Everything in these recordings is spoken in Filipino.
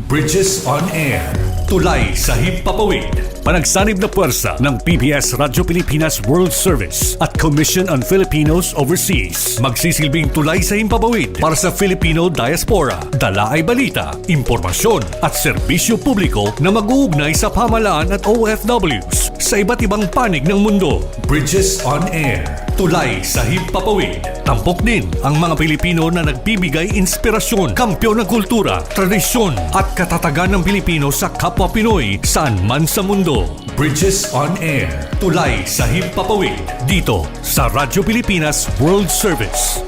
Bridges on Air. Tulay sa himpapawid. Panagsanib na puwersa ng PBS Radyo Pilipinas World Service at Commission on Filipinos Overseas. Magsisilbing tulay sa himpapawid para sa Filipino diaspora. Dala ay balita, impormasyon at serbisyo publiko na mag-uugnay sa pamahalaan at OFWs sa iba't ibang panig ng mundo. Bridges on Air. Tulay sa himpapawid. Tampok din ang mga Pilipino na nagbibigay inspirasyon, kampyon ng kultura, tradisyon at katatagan ng Pilipino sa kapwa Pinoy saan man sa mundo. Bridges on Air. Tulay sa himpapawid. Dito sa Radyo Pilipinas World Service.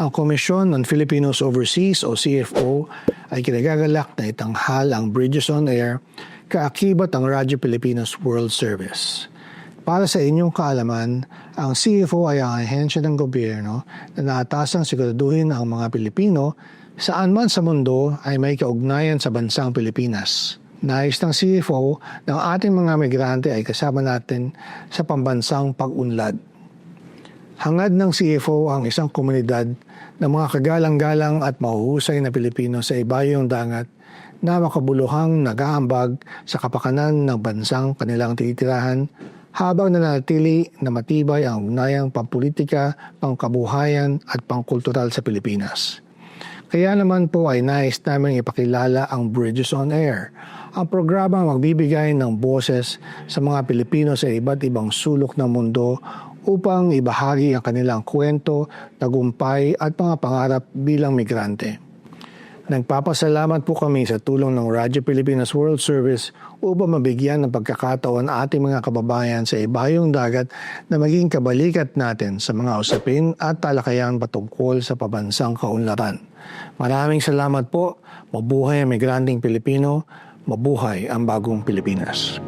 Ang Commission on Filipinos Overseas o CFO ay kinagagalak na itanghal ang Bridges on Air kaakibat ang Radyo Pilipinas World Service. Para sa inyong kaalaman, ang CFO ay ang ahensya ng gobyerno na naatasang siguraduhin ang mga Pilipino saan man sa mundo ay may kaugnayan sa bansang Pilipinas. Nais ng CFO ng ating mga migrante ay kasama natin sa pambansang pag-unlad. Hangad ng CFO ang isang komunidad ng mga kagalang-galang at mahuhusay na Pilipino sa ibayong dagat na makabuluhang nag-aambag sa kapakanan ng bansang kanilang titirahan habang nanatili na matibay ang ugnayang pampolitika, pangkabuhayan at pangkultural sa Pilipinas. Kaya naman po ay nais namin ipakilala ang Bridges on Air, ang programa magbibigay ng boses sa mga Pilipino sa iba't ibang sulok ng mundo upang ibahagi ang kanilang kwento, tagumpay at mga pangarap bilang migrante. Nagpapasalamat po kami sa tulong ng Radyo Pilipinas World Service upang mabigyan ng pagkakataon ating mga kababayan sa ibayong dagat na maging kabalikat natin sa mga usapin at talakayan patungkol sa pabansang kaunlaran. Maraming salamat po. Mabuhay ang migranteng Pilipino. Mabuhay ang bagong Pilipinas.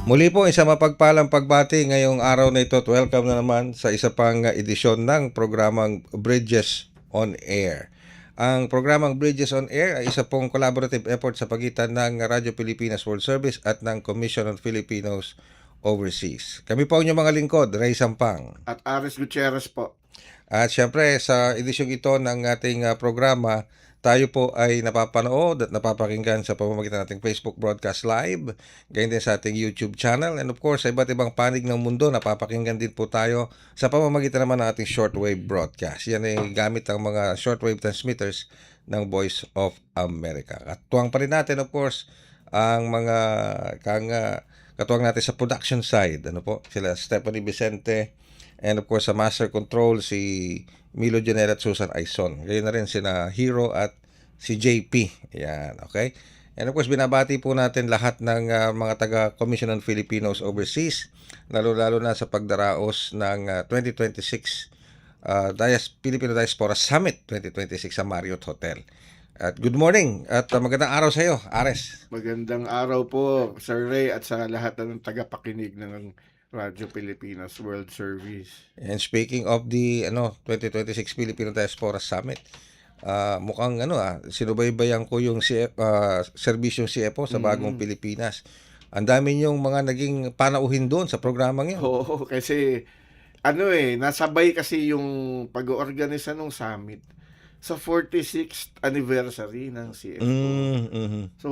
Muli po, isang mapagpalang pagbati ngayong araw na ito at welcome na naman sa isa pang edisyon ng programang Bridges on Air. Ang programang Bridges on Air ay isa pong collaborative effort sa pagitan ng Radyo Pilipinas World Service at ng Commission on Filipinos Overseas. Kami po ang inyong mga lingkod, Ray Sampang. At Aris Gutierrez po. At syempre sa edisyong ito ng ating programa, tayo po ay napapanood at napapakinggan sa pamamagitan ng ating Facebook Broadcast Live, gayon din sa ating YouTube channel, and of course sa iba't ibang panig ng mundo, napapakinggan din po tayo sa pamamagitan naman ng ating shortwave broadcast. Yan ay gamit ang mga shortwave transmitters ng Voice of America. At tuwang pa rin natin of course ang mga katuwang natin sa production side, sila Stephanie Vicente, and of course sa Master Control si Milo Janela at Susan Aison. Gayon na rin sina Hero at si JP. Yan, okay? And of course, binabati po natin lahat ng mga taga-Commission on Filipinos Overseas, lalo-lalo na sa pagdaraos ng 2026 Filipino Diaspora Summit 2026 sa Marriott Hotel. At good morning at magandang araw sa iyo, Ares. Magandang araw po, Sir Ray, at sa lahat ng tagapakinig ng Radyo Pilipinas World Service. And speaking of the 2026 Filipino Diaspora Summit, mukhang sinubaybayan ko yung serbisyong CFO sa bagong Pilipinas. Ang dami yung mga naging panauhin doon sa programang yun. Oo, kasi nasabay kasi yung pag-oorganisa ng summit sa 46th anniversary ng CFO. So,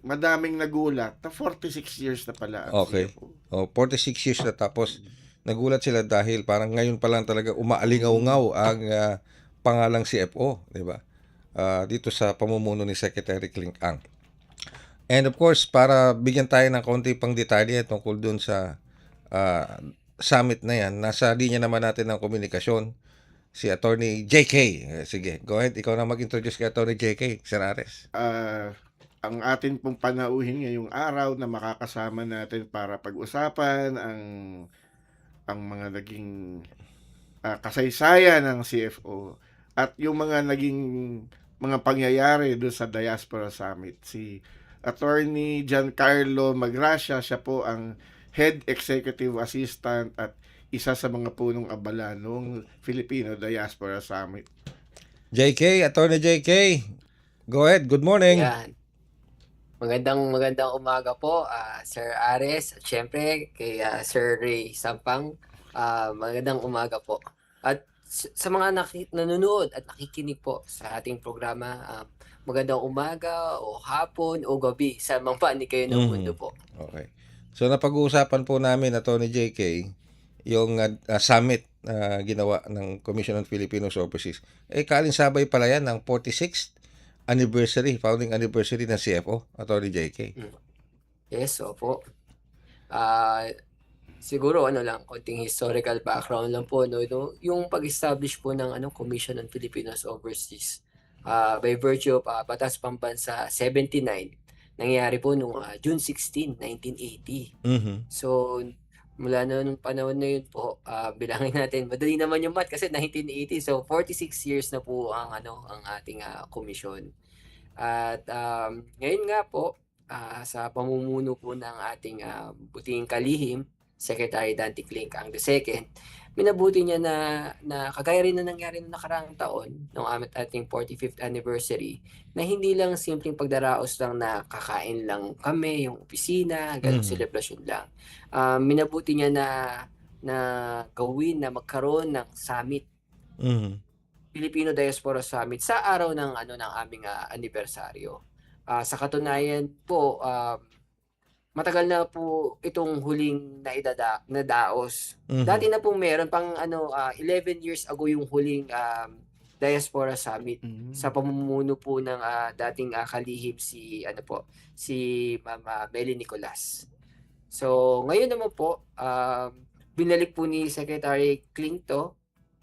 madaming nagulat na 46 years na pala ang CFO. 46 years na, tapos nagulat sila dahil parang ngayon pa lang talaga umaalingaw-ngaw ang pangalang CFO, di ba? Dito sa pamumuno ni Secretary Clink Ang. And of course, para bigyan tayo ng konti pang detalye tungkol dun sa summit na yan, nasa linya naman natin ng komunikasyon si Attorney JK. Sige, go ahead. Ikaw na mag-introduce kay Attorney JK, Sir Ares. Ang atin pong panauhin ngayong araw na makakasama natin para pag-usapan ang mga naging kasaysayan ng CFO at yung mga naging mga pangyayari doon sa Diaspora Summit. Si Attorney Giancarlo Magracia, siya po ang Head Executive Assistant at isa sa mga punong abala noong Filipino Diaspora Summit. JK, Attorney JK. Go ahead. Good morning. Yan. Magandang umaga po, Sir Ares, at syempre kay Sir Ray Sampang. Magandang umaga po. At sa mga nanonood at nakikinig po sa ating programa, magandang umaga o hapon o gabi sa mga panig kayo ng mundo po. Okay. So napag-uusapan po namin, Attorney JK, yung summit ginawa ng Commission on Filipinos Overseas. Kalinsabay pala yan ng 46th founding anniversary ng CFO, Attorney JK. Yes, opo. Siguro konting historical background lang po, no? Yung pag-establish po ng Commission on Filipinos Overseas by virtue of Batas Pambansa 79, nangyari po noong June 16, 1980. So mula nung panahon na yun po, bilangin natin, madali naman yung math kasi 1980, so 46 years na po ang ating komisyon. At ngayon nga po, sa pamumuno po ng ating buting kalihim, Secretary Dante Clink ang II, minabuti niya na kagaya rin na nangyari noong nakaraang taon, noong ating 45th anniversary, na hindi lang simpleng pagdaraos lang na kakain lang kami, yung opisina, ganong celebration lang. Minabuti niya na gawin na magkaroon ng summit, Filipino Diaspora Summit, sa araw ng aming anibersaryo. Sa katunayan po, matagal na po itong huling nadaos. Dati na pong meron pang 11 years ago yung huling Diaspora Summit sa pamumuno po ng dating kalihim si Mama Meli Nicolas. So ngayon naman po binalik po ni Secretary Clink to,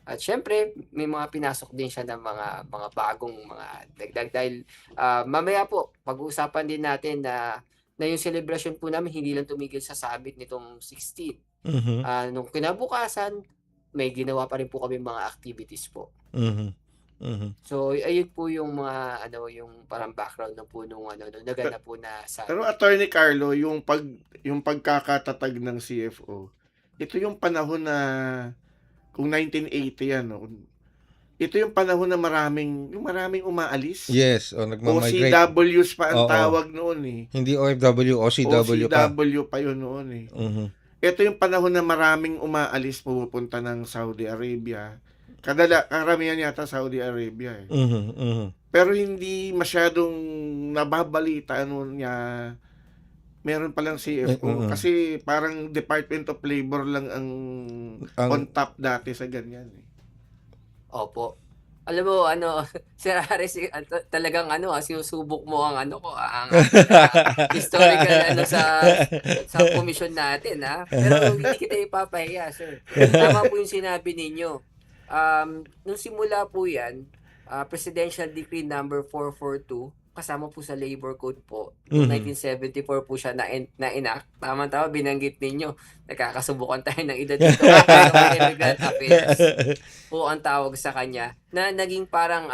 at syempre may mga pinasok din siya ng mga bagong mga dagdag dahil mamaya po pag-uusapan din natin na yung celebration po namin hindi lang tumigil sa summit nitong 16. Nung kinabukasan, may ginawa pa rin po kami mga activities po. So ayun po yung mga yung parang background na po nung naganap po na summit. Pero Attorney Carlo, yung pagkakatatag ng CFO, ito yung panahon na kung 1980 yan, no? Ito yung panahon na maraming umaalis. Yes, nagmamigrate. OCWs pa ang tawag noon eh. Hindi OFW, OCW pa. OCW pa yun noon eh. Ito yung panahon na maraming umaalis, pumupunta ng Saudi Arabia. Karamihan yata Saudi Arabia eh. Pero hindi masyadong nababalita niya. Meron palang CFO kasi parang Department of Labor lang ang on top dati sa ganyan eh. Opo. Alam mo, Sir Ares, talagang sinusubok mo ang ang historical sa komisyon natin, ha? Pero hindi kita ipapahiya, sir. Tama po yung sinabi ninyo. Nung simula po yan, Presidential Decree number 442, kasama po sa Labor Code po. 1974 po siya na-enact. Tama-tama, binanggit ninyo. Nakakasubukan tayo ng edad dito. Immigrant Affairs po ang tawag sa kanya. Na naging parang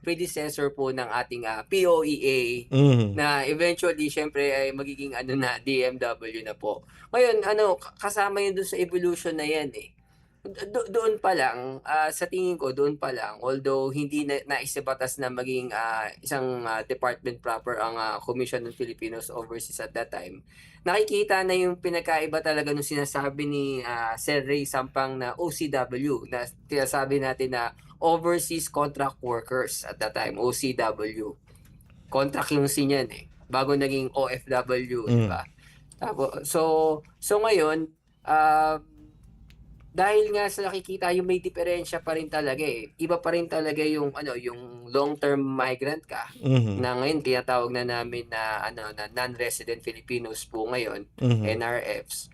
predecessor po ng ating POEA. Na eventually, syempre, ay magiging na DMW na po. Ngayon, kasama yun dun sa evolution na yan eh. Doon pa lang, sa tingin ko, although hindi naisibatas na maging isang department proper ang Commission on Filipinos Overseas at that time, nakikita na yung pinagkaiba talaga nung sinasabi ni Sir Ray Sampang na OCW, na sinasabi natin na Overseas Contract Workers at that time, OCW. Contract yung sinyan eh, bago naging OFW, di ba? Tapos, so ngayon, dahil nga sa nakikita yung may diferensya pa rin talaga eh. Iba pa rin talaga yung yung long-term migrant ka na ngayon tinatawag na namin na na non-resident Filipinos po ngayon, NRFs.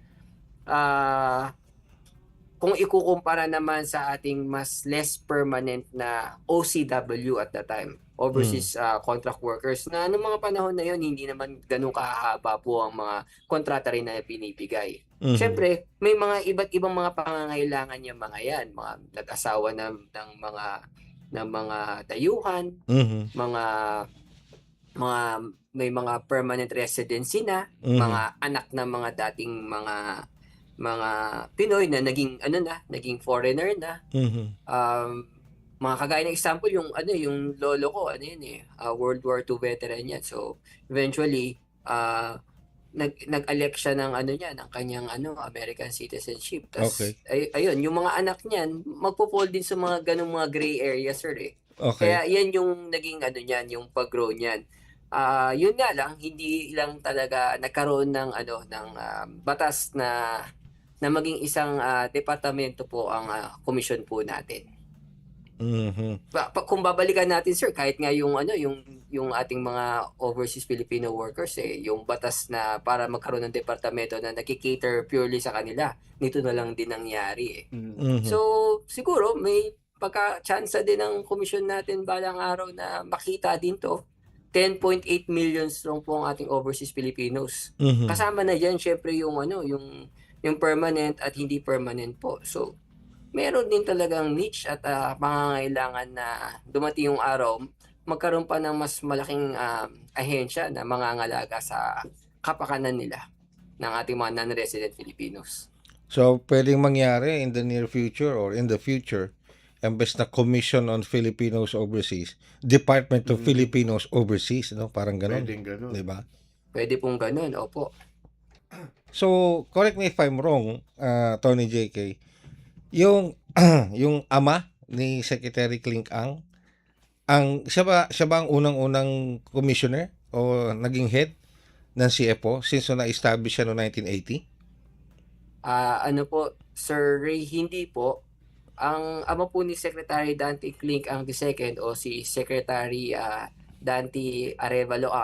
Kung ikukumpara naman sa ating mas less permanent na OCW at that time, overseas contract workers, na noong mga panahon na yun, hindi naman ganun kahaba po ang mga kontrata rin na pinipigay. Siyempre, may mga iba't ibang mga pangangailangan yung mga yan, mga nag-asawa ng mga dayuhan, may mga permanent residency na, mga anak ng mga dating mga Pinoy na naging foreigner na. Mhm. Mga kagaya ng example yung lolo ko World War II veteran yan. So eventually nag-elect siya ng kanyang American citizenship. Tas Okay. ayun, yung mga anak niyan magpo-fall din sa mga ganung mga gray area, sir, eh. Okay. Kaya yan yung naging niyan, yung pag-grow niyan. Yun nga lang, hindi lang talaga nagkaroon ng batas na maging isang departamento po ang komisyon po natin. Mhm. Kung babalikan natin, sir, kahit nga yung ating mga overseas Filipino workers, yung batas na para magkaroon ng departamento na nagki-cater purely sa kanila, nito na lang din nangyari, eh. Mhm. So siguro may pagka-tsansa din ng komisyon natin balang araw na makita din 'to. 10.8 million strong po ang ating overseas Filipinos. Mhm. Kasama na diyan siyempre yung permanent at hindi permanent po. So meron din talagang niche at pangangailangan na dumating yung araw magkaroon pa ng mas malaking ahensya na mangangalaga sa kapakanan nila ng ating mga non-resident Filipinos. So, pwedeng mangyari in the near future or in the future, imbes na Commission on Filipinos Overseas, Department of Filipinos Overseas, no? Parang ganun. Pwedeng ganun. Di ba? Pwede pong ganun, opo. So, correct me if I'm wrong, Tony JK, yung yung ama ni Secretary Clink Ang, siya ba ang unang-unang commissioner o naging head ng CFO since na-establish siya noong 1980? Ano po, Sir Ray, hindi po. Ang ama po ni Secretary Dante Clink ang II o si Secretary Dante Arevalo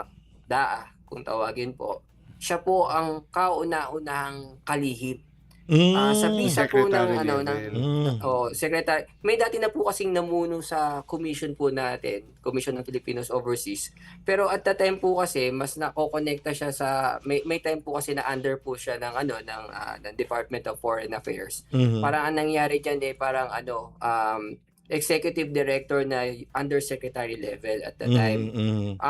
DAA kung tawagin po. Siya po ang kauna-unahang kalihim. Sa visa po Secretary ng level. secretary. May dati na po kasing namuno sa commission po natin, Commission ng Filipinos Overseas. Pero at that time po kasi mas nakokonekta siya sa may time po kasi na under po siya ng Department of Foreign Affairs. Mhm. Parang ang nangyari diyan parang executive director na undersecretary level at that time. Mhm.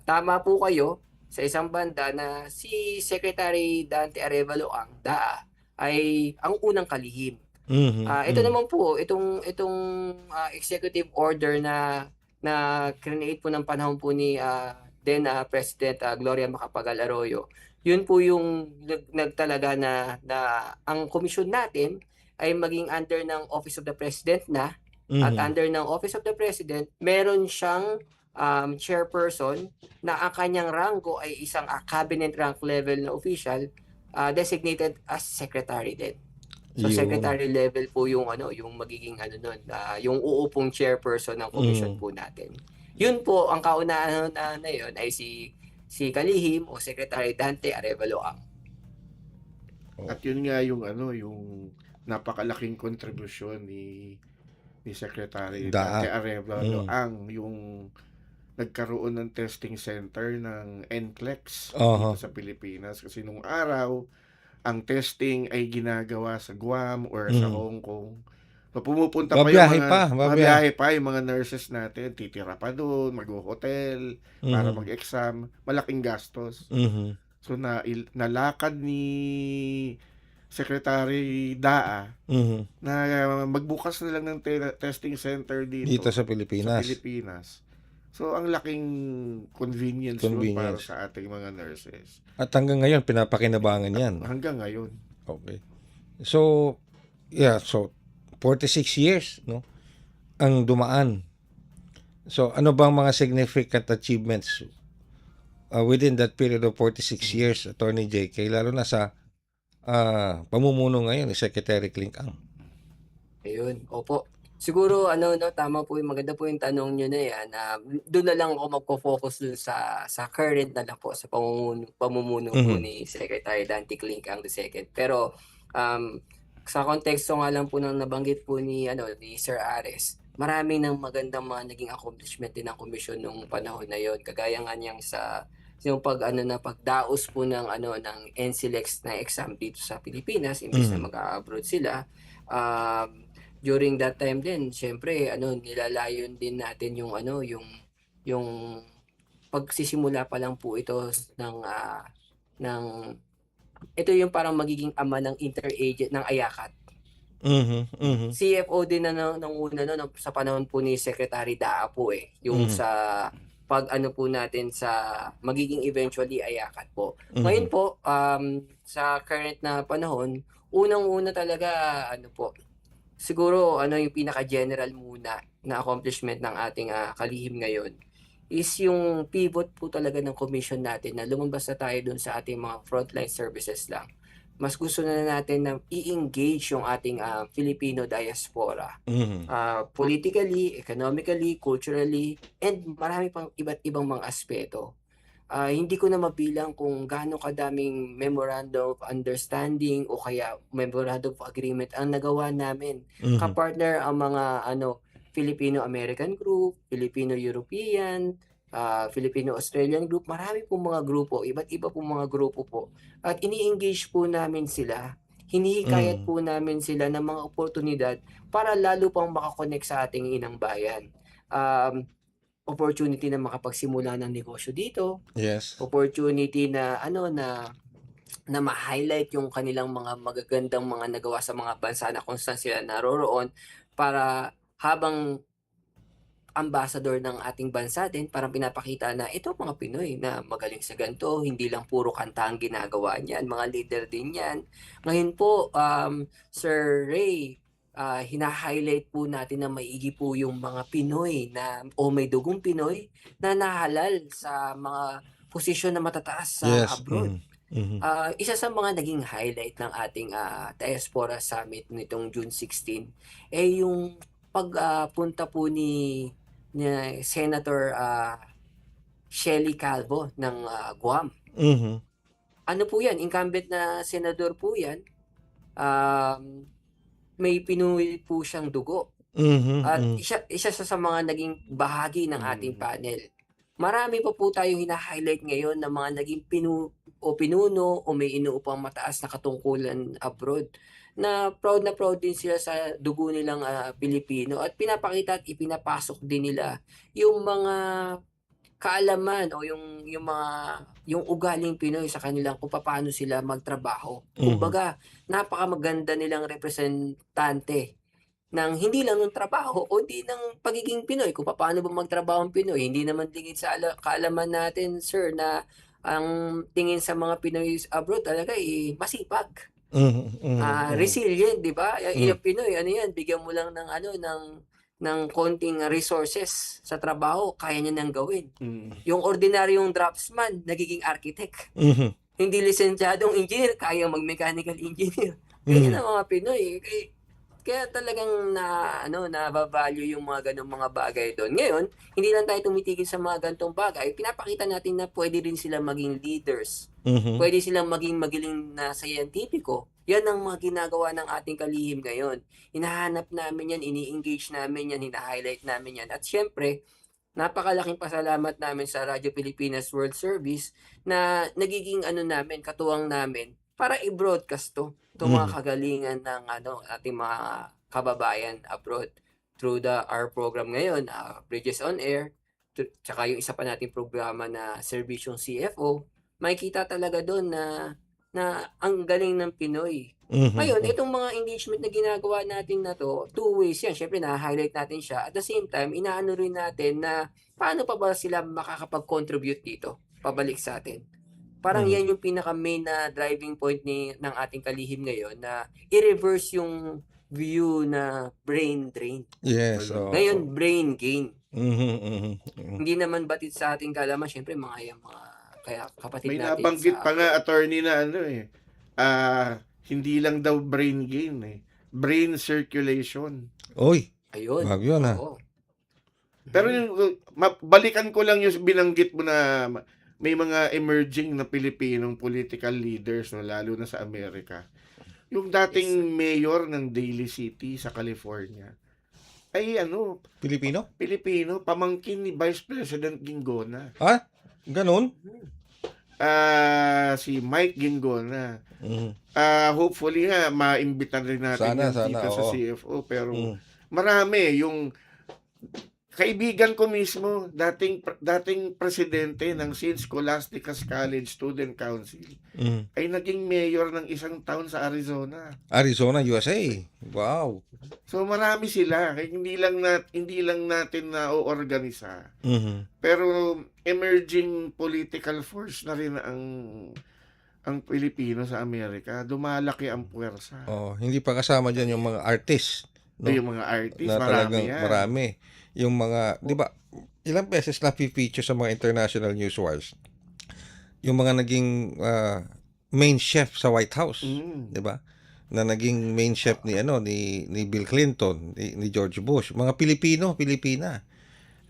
Tama po kayo sa isang banda na si Secretary Dante Arevalo ang DAA ay ang unang kalihim. Mhm. Ito naman po, itong executive order na create po ng panahon po ni then President Gloria Macapagal Arroyo. Yun po yung nagtalaga na ang komisyon natin ay maging under ng Office of the President na at under ng Office of the President, meron siyang chairperson na ang kanyang rango ay isang cabinet rank level na official designated as secretary din. So Yun. secretary level po yung yung magiging yung uupong chairperson ng commission po natin. Yun po ang kauna-ano na yun ay si kalihim o Secretary Dante Arevalo Ang. At yun nga yung napakalaking kontribusyon ni Secretary Dante Arevalo Ang yung nagkaroon ng testing center ng NCLEX dito sa Pilipinas kasi nung araw ang testing ay ginagawa sa Guam or sa Hong Kong. So pumupunta mabiyahe pa yung mga nurses natin, titira pa doon, mag-hotel para mag-exam, malaking gastos. So nalakad ni Secretary DAA na magbukas na lang ng testing center dito sa Pilipinas. So, ang laking convenience para sa ating mga nurses. At hanggang ngayon, pinapakinabangan yan. Hanggang ngayon. Okay. So, 46 years, no? Ang dumaan. So, ano bang mga significant achievements within that period of 46 years, Attorney JK, lalo na sa pamumuno ngayon ni Secretary Clink Ang? Ayun, opo. Siguro tama po maganda po yung tanong niyo na yan. Doon na lang ako magfo-focus dun sa current na lang po sa pamumuno po ni Secretary Dante Clink Ang II. Pero sa konteksto nga lang po ng nabanggit po ni Sir Ares, marami ng magandang mga naging accomplishment din ng komisyon nung panahon na yon. Kagaya nga niyang sa yung pagdaos po ng NCLEX na exam dito sa Pilipinas imbes na mag-abroad sila. During that time din, syempre nilalayon din natin yung pagsisimula pa lang po ito ng ito yung parang magiging ama ng inter-agent ng AYACAT. Mhm, mhm. CFO din na nung una no, sa panahon po ni Secretary Daa po yung Mhm. sa pag ano po natin sa magiging eventually AYACAT po. Mhm. Ngayon po, sa current na panahon, unang-una talaga ano po, siguro ano yung pinaka-general muna na accomplishment ng ating kalihim ngayon is yung pivot po talaga ng commission natin na lumabas na tayo dun sa ating mga frontline services lang. Mas gusto na natin na i-engage yung ating Filipino diaspora. Mhm. Politically, economically, culturally, and marami pang iba't ibang mga aspeto. Hindi ko na mabilang kung gaano kadaming memorandum of understanding o kaya memorandum of agreement ang nagawa namin. Mhm. Kapartner ang mga Filipino-American group, Filipino-European, Filipino-Australian group, marami pong mga grupo, iba't iba pong mga grupo po. At ini-engage po namin sila, hinihikayat po namin sila ng mga oportunidad para lalo pang makakonect sa ating inang bayan. Opportunity na makapagsimula ng negosyo dito, Yes. opportunity na na ma-highlight yung kanilang mga magagandang mga nagawa sa mga bansa na kung saan sila naroroon para habang ambassador ng ating bansa din, parang pinapakita na ito mga Pinoy na magaling sa ganito, hindi lang puro kanta ang ginagawa niyan, mga leader din yan. Ngayon po, Sir Ray, hina-highlight po natin na maigi po yung mga Pinoy na o may dugong Pinoy na nahalal sa mga posisyon na matataas sa Yes. abroad. Mhm. Mhm. Isa sa mga naging highlight ng ating Diaspora Summit nitong June 16 yung pagpunta po ni Senator Shelly Calvo ng Guam. Mhm. Ano po yan, incumbent na senador po yan. May Pinoy po siyang dugo. Mhm. At Mhm. isa siya sa mga naging bahagi ng ating panel. Marami pa po tayong hina-highlight ngayon na mga naging pinuno o may inuupang mataas na katungkulan abroad na proud din sila sa dugo nilang Pilipino at pinapakita at ipinapasok din nila yung mga kaalaman o yung ugaling Pinoy sa kanilang kung paano sila magtrabaho. Kumbaga, napakamaganda nilang representante ng hindi lang ng trabaho o hindi ng pagiging Pinoy, kung paano ba magtrabaho ang Pinoy. Hindi naman tingin sa kaalaman natin, sir, na ang tingin sa mga Pinoy abroad talaga masipag. Mhm. Mhm. Resilient, 'di ba? Yung Pinoy, ano 'yan, bigyan mo lang ng konting resources sa trabaho, kaya niya nang gawin. Yung ordinaryong draftsman, nagiging architect. Mhm. Hindi lisensyadong engineer, kaya mag-mechanical engineer. Ganyan ang mga Pinoy. Kaya talagang nabavalue yung mga ganong mga bagay doon. Ngayon, hindi lang tayo tumitigil sa mga ganitong bagay. Pinapakita natin na pwede rin sila maging leaders. Mhm. Pwede silang maging magaling na scientifico. Yan ang mga ginagawa ng ating kalihim ngayon. Hinahanap namin yan, ini-engage namin yan, hina-highlight namin yan. At syempre, napakalaking pasalamat namin sa Radyo Pilipinas World Service na nagiging katuwang namin para i-broadcast itong mga kagalingan ng ating mga kababayan abroad through our program ngayon, Bridges on Air, tsaka yung isa pa nating programa na Serbisyong CFO. Makikita talaga doon na ang galing ng Pinoy. Ngayon, itong mga engagement na ginagawa natin na to, two ways yan. Siyempre, na-highlight natin siya. At the same time, inaano rin natin na paano pa ba sila makakapag-contribute dito, pabalik sa atin. Parang yan yung pinaka-main na driving point ng ating kalihim ngayon na i-reverse yung view na brain drain. Yes. Ngayon, brain gain. Mhm. Mhm. Hindi naman batid sa ating kalaman, syempre mga kaya kapatid May natin nabanggit sa pa nga attorney na hindi lang daw brain gain brain circulation. Oy, ayun. bago yun ha. Oo. Pero balikan ko lang yung binanggit mo na may mga emerging na Pilipinong political leaders, no, lalo na sa Amerika. Yung dating mayor ng Daly City sa California ay Pilipino? Pilipino, pamangkin ni Vice President Ginggona. Ha? Ganun? Si Mike Ginggona. Mhm. Hopefully maimbitan rin natin Sana, yan dito sa oo. CFO, pero marami yung kaibigan ko mismo, dating presidente ng St. Scholastica's College Student Council, ay naging mayor ng isang town sa Arizona. Arizona, USA. Wow. So marami sila, kaya hindi lang natin na oorganisa. Mhm. Pero emerging political force na rin ang Pilipino sa Amerika. Dumalaki ang puwersa. Oh, hindi pa kasama diyan yung mga artist, no? Yung mga artist, Na marami talagang yan. marami. Yung mga, 'di ba? Ilang beses na feature sa mga international news wires. Yung mga naging main chef sa White House, 'di ba? Na naging main chef ni Bill Clinton, ni George Bush, mga Pilipina.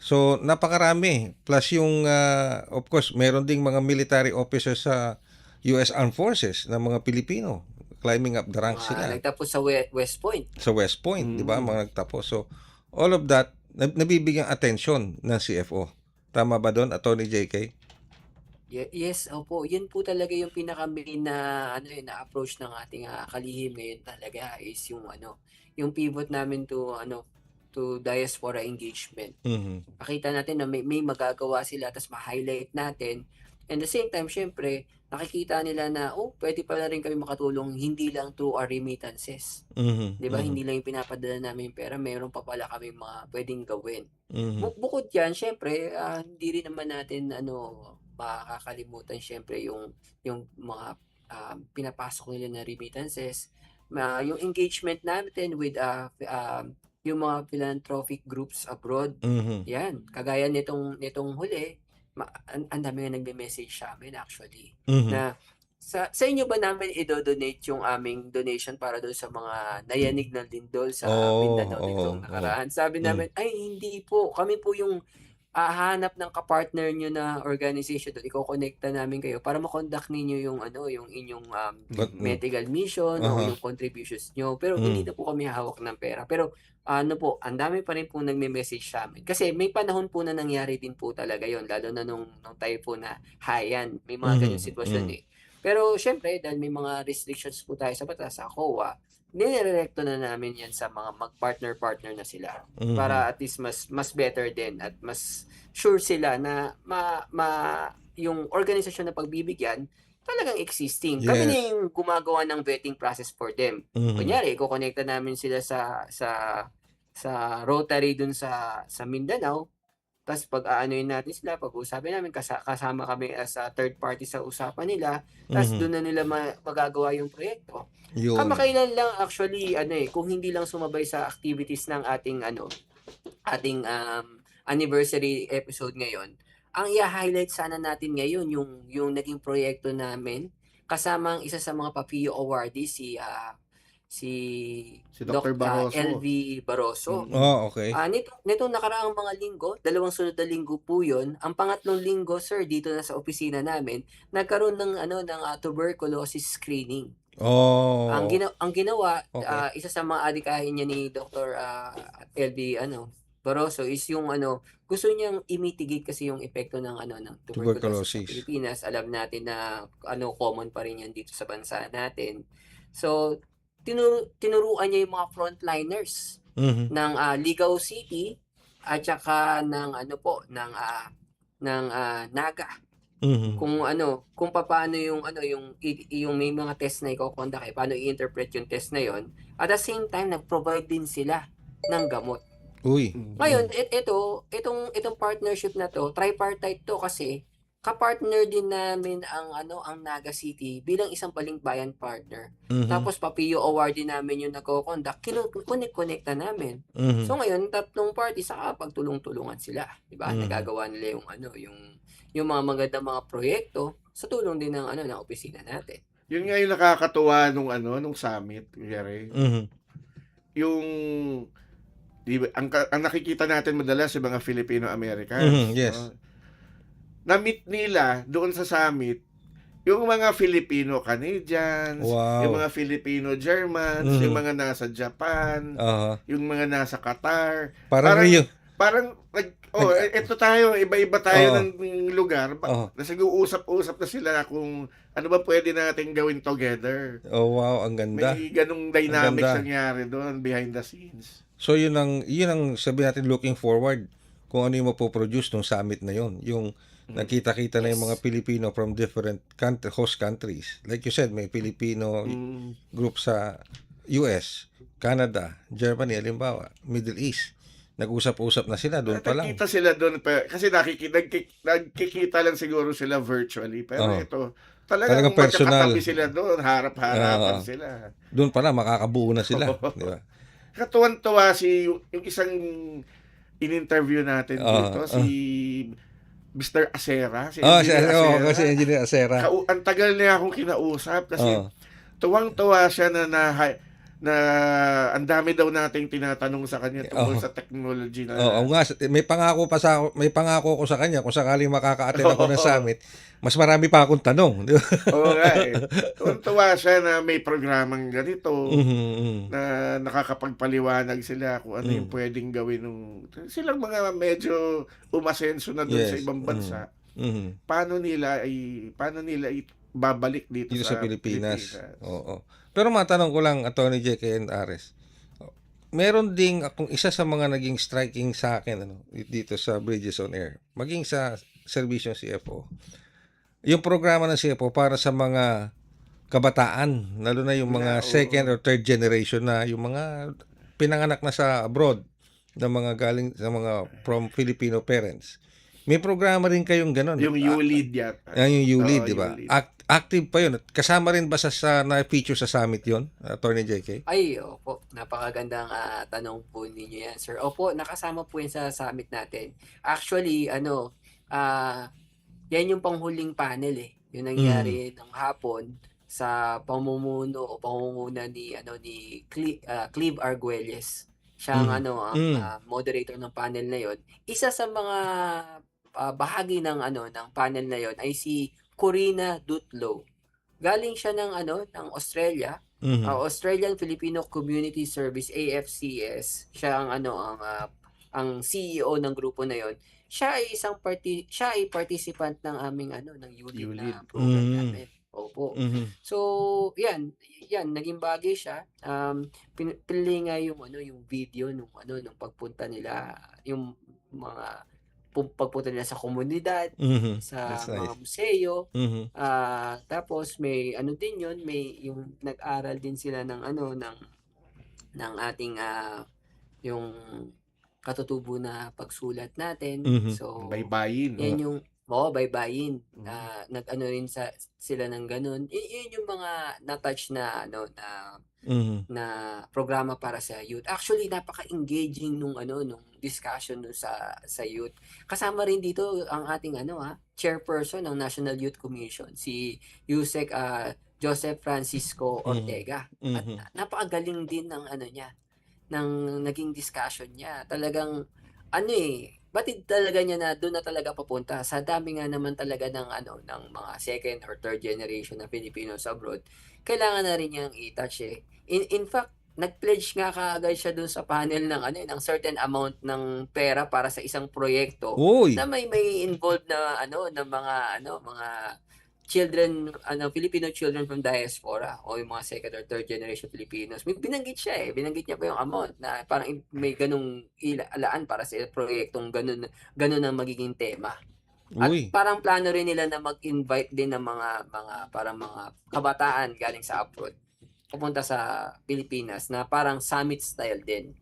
So napakarami. Plus yung of course, meron ding mga military officers sa US Armed Forces na mga Pilipino. Climbing up the ranks sila Nagtapos sa West Point. sa West Point, 'di ba? Mga nagtapos. So all of that nabibigyang atensyon ng CFO. Tama ba doon, Attorney JK? Yes, opo. Yun po talaga yung pinaka-main na na approach ng ating kalihim ngayon talaga is yung pivot namin to diaspora engagement. Mhm. Makita natin na may magagawa sila tapos ma-highlight natin. And the same time, syempre, nakikita nila na pwede pala rin kami makatulong hindi lang through our remittances. Mhm. 'Di ba? Hindi lang yung pinapadala namin yung pera, meron pa pala kami mga pwedeng gawin. Mhm. Bukod diyan, syempre, hindi rin naman natin makakalimutan syempre yung mga pinapasok nila na remittances, yung engagement natin with yung mga philanthropic groups abroad. Mhm. Yan, kagaya nitong huli, ang dami nga nagme-message sa amin actually Mhm. na sa inyo ba namin i-donate yung aming donation para doon sa mga nayanig ng lindol sa Mindanao nitong nakaraan? Sabi namin, ay hindi po, kami po yung hahanap ng kapartner nyo na organization doon, iko-connecta namin kayo para ma-conduct ninyo yung inyong medical mission o yung contributions nyo. Pero hindi na po kami hawak ng pera. Pero ang dami pa rin po nagme-message sa amin. Kasi may panahon po na nangyari din po talaga yon, lalo na nung typhoon na Haiyan. May mga ganyang sitwasyon eh. Pero syempre, dahil may mga restrictions po tayo sa batas, sa COA, nirerekto na namin yan sa mga mag-partner-partner na sila para at least mas better din at mas sure sila na yung organisasyon na pagbibigyan talagang existing. Kami na yung gumagawa ng vetting process for them. Kunyari, kukonekta namin sila sa Rotary dun sa Mindanao. Tapos pag-aanoyin natin sila, pag-uusapin namin, kasama kami as a third party sa usapan nila. Tapos doon na nila magagawa yung proyekto. Kamakailan lang actually kung hindi lang sumabay sa activities ng ating anniversary episode ngayon, ang i-highlight sana natin ngayon yung naging proyekto namin kasama ang isa sa mga PAPIO awardees si Dr. Barroso. LV Barroso. Okay. Nitong nakaraang mga linggo, 2 sunod na linggo po 'yon. Ang pangatlong linggo, sir, dito na sa opisina namin, nagkaroon ng tuberculosis screening. Ang ginawa, isa sa mga adikahin niya ni Dr. LV Barroso is yung gusto niyang i-mitigate kasi yung epekto ng tuberculosis sa Pilipinas. Alam natin na common pa rin yan dito sa bansa natin. So tinuruan niya yung mga frontliners ng Ligao City at saka ng Naga. Kung paano yung may mga test na iko-conduct, paano i-interpret yung test na yon. At the same time, nag-provide din sila ng gamot. Ngayon, itong partnership na to, tripartite to kasi kapartner din namin ang Naga City bilang isang balikbayan partner. Tapos PAPIO award din namin yung nagko-conduct, connect-connecta namin. So ngayon, tatlong party saka pagtulong-tulungan sila, 'di ba? Nagagawa nila yung mga magandang mga proyekto sa tulong din ng ng opisina natin. Yun nga yung nakakatuwa nung summit, Gary. Yung ang nakikita natin madalas sa mga Filipino-Americans. Yes. Na-meet nila doon sa summit yung mga Filipino-Canadians, yung mga Filipino-Germans, yung mga nasa Japan, yung mga nasa Qatar. Parang ito tayo, iba-iba tayo ng lugar. Nag-uusap-usap na sila kung ano ba pwede natin gawin together. Wow, ang ganda. May ganung dynamics nangyari doon behind the scenes. So yun ang sabi natin looking forward kung ano yung mapoproduce ng summit na yon. Yung nakita-kita na yung mga Pilipino from different host countries. Like you said, may Filipino group sa US, Canada, Germany, halimbawa, Middle East. Nag-usap-usap na sila doon pa lang. Nakikita sila doon kasi nagkikita lang siguro sila virtually, pero ito talagang personal. magkakatabi sila doon, harap-harapan sila. Doon pa lang makakabuo na sila, di ba? Katuwan-tuwa yung isang in-interview natin dito, si Mr. Acera, si Engineer Acera. Ang tagal niya akong kinausap kasi tuwang-tuwa siya na ang dami daw nating tinatanong sa kanya tungkol sa technology na. Oo nga, may pangako ko sa kanya kung sakaling makaka-attend ako ng summit, mas marami pa akong tanong, di ba? Oo nga eh. Tuwa siya na may programang ganito na nakakapagpaliwanag sila kung ano yung pwedeng gawin silang mga medyo umasenso na doon sa ibang bansa. Paano nila babalik dito sa Pilipinas. Oo. Pero matanong ko lang, Atty. J.K. and Ares, meron ding akong isa sa mga naging striking sa akin dito sa Bridges on Air, maging sa serbisyong CFO. Yung programa ng CFO para sa mga kabataan, lalo na yung mga second or third generation na yung mga pinanganak na sa abroad na mga galing sa mga from Filipino parents. May programa rin kayong gano'n. Yung ULEAD yata. Yung ULEAD, di ba? Active pa yun. Kasama rin ba na-feature sa summit yun, Atty. JK? Ay, opo. Napakagandang tanong po ninyo yan, sir. Opo, nakasama po yan sa summit natin. Actually, yan yung panghuling panel eh. Yung nangyari ng hapon sa pamumuno o pangunguna ni Clive Arguelles. Siya ang moderator ng panel na yon. Isa sa mga bahagi ng panel na yon ay si Corina Dutlow. Galing siya ng Australia, Australian Filipino Community Service, AFCS. Siya ang CEO ng grupo na yon. Siya ay participant ng aming ng ULEAD na program namin. Opo. So, yan naging bagay siya. Pinili nga yung video nung pagpunta nila, yung mga pagpunta nila sa komunidad, sa mga museo. Tapos may din yun, may yung nag-aral din sila ng ng ating yung katutubo na pagsulat natin. So, baybayin. Yan yung baybayin. Nag-ano rin sila ng ganun. Yun yung mga na-touch na na programa para sa youth. Actually, napaka-engaging nung discussion sa youth. Kasama rin dito ang ating chairperson ng National Youth Commission, si Yusek Joseph Francisco Ortega. At napakagaling din ng ng naging discussion niya. Talagang batid talaga niya na doon na talaga papunta. Sa dami nga naman talaga ng mga second or third generation na Filipinos abroad, kailangan na rin niyang i-touch eh. In fact, nag-pledge nga kaagad siya doon sa panel ng certain amount ng pera para sa isang proyekto na may involved na ng mga children, Filipino children from diaspora o yung mga second or third generation Filipinos. May binanggit siya eh. Binanggit niya pa yung amount na parang may ganung ilaan para sa proyektong ganun ang magiging tema. At parang plano rin nila na mag-invite din ng mga kabataan galing sa abroad pupunta sa Pilipinas na parang summit style din.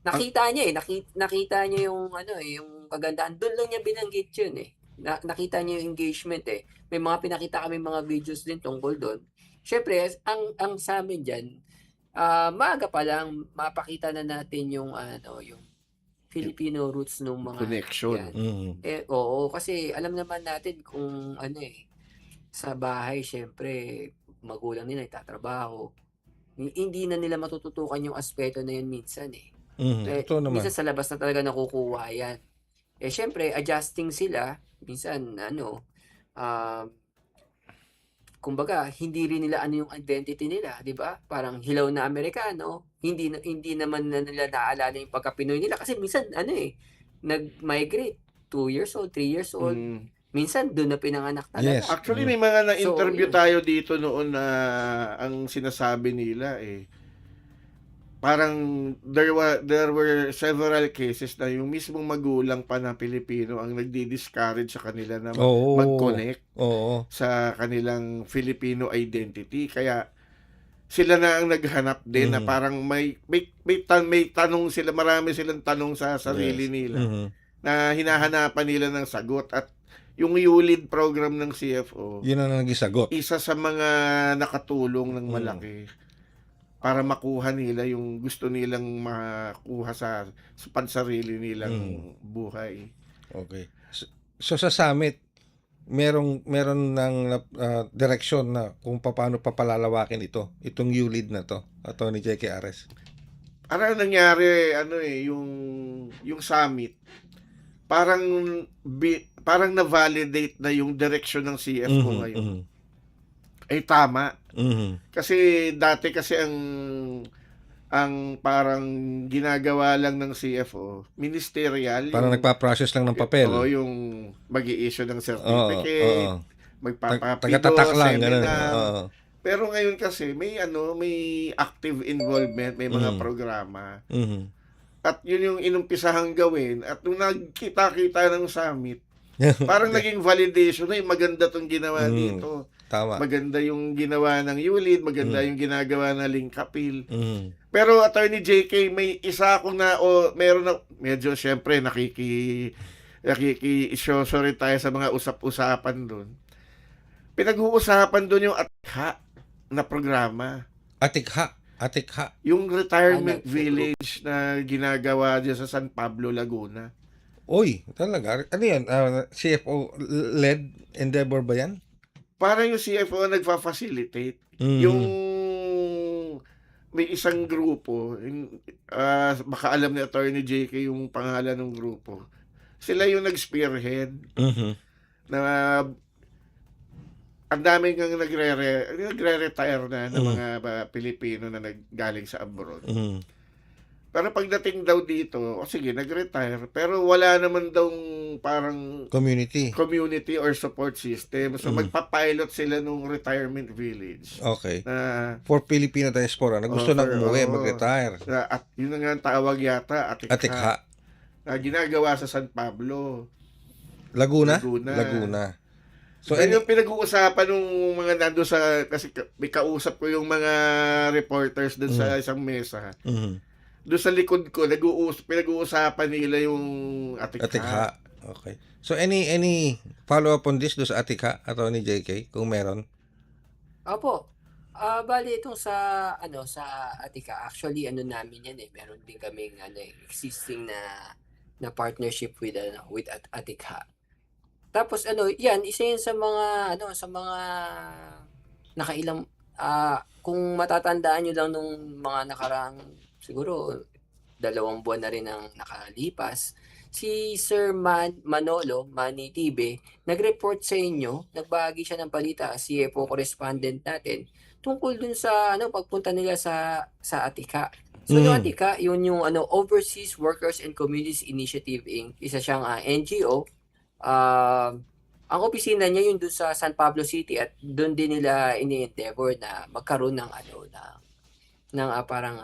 Nakita niya nakita niya yung yung kagandahan. Doon lang niya binanggit yun eh. Nakita niyo yung engagement eh. May mga pinakita kami mga videos din tungkol doon. Syempre, ang sa amin diyan, maaga pa lang mapakita na natin yung yung Filipino roots ng mga connection. Oo, kasi alam naman natin kung sa bahay syempre magulang nila itatrabaho. Hindi na nila matututukan yung aspeto na yun minsan eh. Minsan sa labas na talaga nakukuha yan. Syempre, adjusting sila. Minsan, kumbaga, hindi rin nila yung identity nila, di ba? Parang hilaw na Amerikano, hindi naman na nila naalala yung pagka-Pinoy nila kasi minsan, nag-migrate, 2 years old, 3 years old. Minsan, doon na pinanganak talaga. Yes. Actually, may mga na-interview tayo dito noon na ang sinasabi nila parang there were several cases na yung mismong magulang pa na Pilipino ang nagdi-discourage sa kanila na Oo. mag-connect Oo. sa kanilang Filipino identity. Kaya sila na ang naghanap din na Mhm. parang may tanong sila, marami silang tanong sa sarili Yes. nila Mhm. na hinahanapan nila ng sagot. At yung ULEAD program ng CFO, Yun ang naging sagot. isa sa mga nakatulong ng Mm. malaki para makuha nila yung gusto nilang makuha sa pansarili nilang buhay. Okay. So sa summit, meron ng direksyon na kung paano papalalawakin itong ULEAD na to, Attorney J.K. Ares. Ano nangyari, yung summit, parang na-validate na yung direction ng CFO ngayon. Ay tama. Kasi dati kasi ang parang ginagawa lang ng CFO, ministerial. Parang nagpa-process lang ng papel. Oo, yung mag-i-issue ng Oo. certificate, Oo. magpapapido, Tagatatak lang, ganun. seminar. Oo. Pero ngayon kasi may active involvement, may mga programa. Mhm. At yun yung inumpisahang gawin. At nung nagkita-kita ng summit, parang naging validation na yung maganda tong ginawa dito. Tama. Maganda yung ginawa ng ULEAD, maganda yung ginagawa ng Linkapil. Mhm. Pero Attorney JK, may isa akong meron na, medyo syempre sorry tayo sa mga usap-usapan doon. Pinag-uusapan doon yung Atikha na programa. Atikha. Yung retirement Ano, village na ginagawa dyan sa San Pablo, Laguna. Oy, talaga? Ano yan? CFO-led endeavor ba yan? Parang yung CFO ang nagfa-facilitate. Mm. Yung may isang grupo, baka alam ni Attorney JK yung pangalan ng grupo. Sila yung nag-spearhead Mhm. na ang daming kang nagre-retire na ng mga Pilipino na naggaling sa abroad. Mhm. Pero pagdating daw dito, sige, nag-retire, pero wala naman daw parang Community. community or support system. So magpa-pilot sila nung retirement village. Okay. Na For Filipino diaspora na gusto na umuwi, Oo. mag-retire. at yun na nga ang tawag yata, Atikha. na ginagawa sa San Pablo. Laguna? Laguna. So, So, yung pinag-uusapan ng mga nando kasi may kausap ko yung mga reporters doon sa isang mesa. Mhm. Doon sa likod ko, pinag-uusapan nila yung Atikha. Atikha. Okay. So, any follow-up on this do sa Atikha, Attorney JK, kung meron? Opo. Bali itong sa Atikha, actually namin yan meron din kaming existing na partnership with Atikha. Tapos yan isa yun sa mga nakailang kung matatandaan nyo lang nung mga nakaraang siguro 2 buwan na rin ang nakalipas, si Sir Manny Tibe nag-report sa inyo, nagbahagi siya ng balita, CFO correspondent natin, tungkol dun sa pagpunta nila sa Atikha. So yung Atikha, yun yung Overseas Workers and Communities Initiative Inc. Isa siyang NGO. Ang opisina niya yun doon sa San Pablo City at doon din nila ini-endeavor na magkaroon ng parang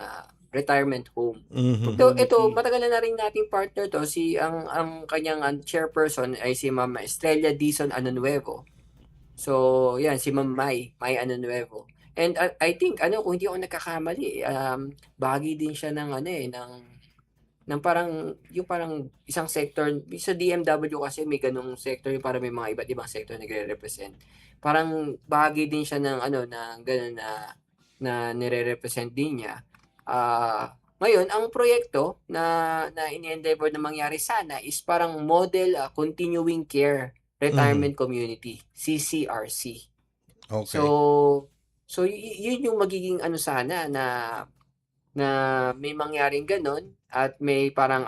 retirement home. Mhm. So ito matagal na rin nating partner to, ang kanyang chairperson ay si Ma'am Estrella Dizon Anonuevo. So yan si Ma'am May Anonuevo. And I think kung hindi ako nagkakamali, bahagi din siya ng ng parang isang sector sa DMW kasi may ganung sector, para may mga iba't ibang sector na nagre-represent. Parang bahagi din siya ng ng ganun na nire-represent din niya. Ngayon ang proyekto na ini-endeavor na mangyari sana is parang model continuing care retirement community, CCRC. Okay. So yun yung magiging sana na may mangyaring ganun at may parang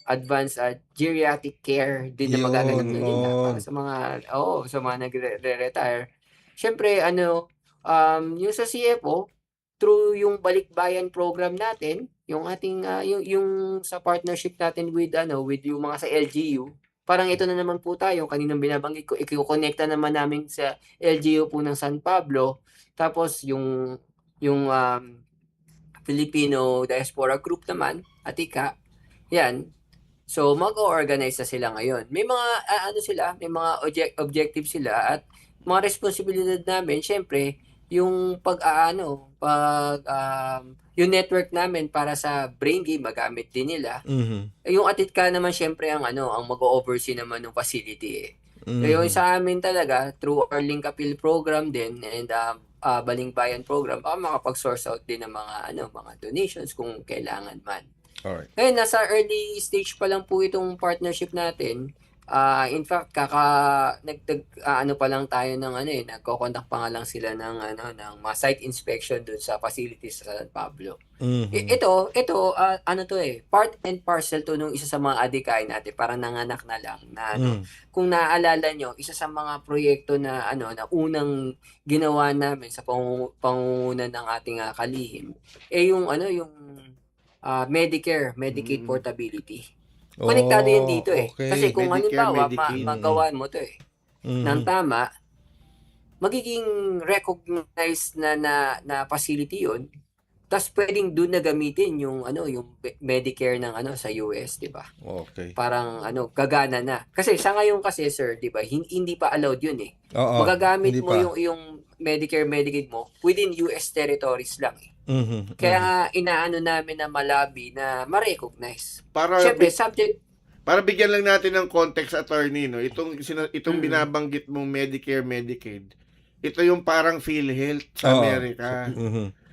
advanced geriatric care din na magaganap na nila para sa mga nagre-retire. Syempre yung sa CFO through yung Balikbayan program natin, yung ating yung sa partnership natin with yung mga sa LGU, parang ito na naman po tayo kaninang binabanggit ko, i-connecta naman namin sa LGU po ng San Pablo, tapos yung Filipino Diaspora Group naman, Atika. Yan. So mag-o-organize na sila ngayon. May mga may mga objective sila at mga responsibilidad namin, syempre, yung yung network namin para sa brain game magamit din nila. Yung Atitka naman syempre ang mag-o-oversee naman ng facility eh. So yung sa amin talaga through our Link Appeal program din and Balingbayan program, baka makapag-source out din ng mga donations kung kailangan man. Alright. Ngayon, nasa early stage pa lang po itong partnership natin. In fact, pa lang tayo ng nagko-conduct pa nga lang sila ng mga site inspection dun sa facilities sa San Pablo. Ito, part and parcel to nung isa sa mga adikain natin, parang nanganak na lang na kung naaalala nyo, isa sa mga proyekto na na unang ginawa namin sa pangunguna ng ating kalihim yung Medicare, Medicaid portability. Konektado yun dito eh. Okay. Kasi kung Medicare, halimbawa Medicaid. magawa mo to ng tama, magiging recognized na facility yun. Tapos pwedeng doon na gamitin yung Medicare ng sa US, 'di ba? Okay. Parang gagana na. Kasi sa ngayon kasi sir, 'di ba, hindi pa allowed yun eh. Oo, Magagamit hindi mo pa. yung Medicare, Medicaid mo within US territories lang eh. Kaya nga inaano namin na malabi na ma-recognize. Para Siyempre, subject. para bigyan lang natin ng context, attorney, no? Itong binabanggit mong Medicare, Medicaid, ito yung parang PhilHealth sa Oo. Amerika.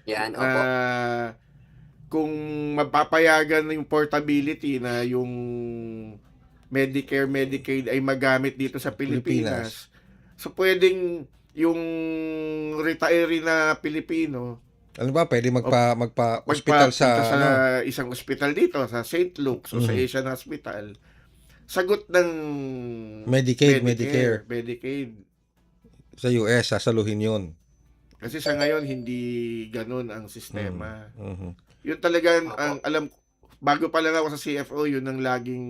Yan, Na opo. kung mapapayagan yung portability na yung Medicare, Medicaid ay magamit dito sa Pilipinas, so pwedeng yung retiree na Pilipino Ano ba, pwede magpa-hospital magpapunta sa isang ospital dito sa St. Luke's o sa Asian Hospital, sagot ng Medicaid, Medicare. Medicaid. Sa US, sasaluhin yun. Kasi sa ngayon hindi ganun ang sistema. Mhm. Yun talaga Opo. ang alam, bago pa lang ako sa CFO, yun ang laging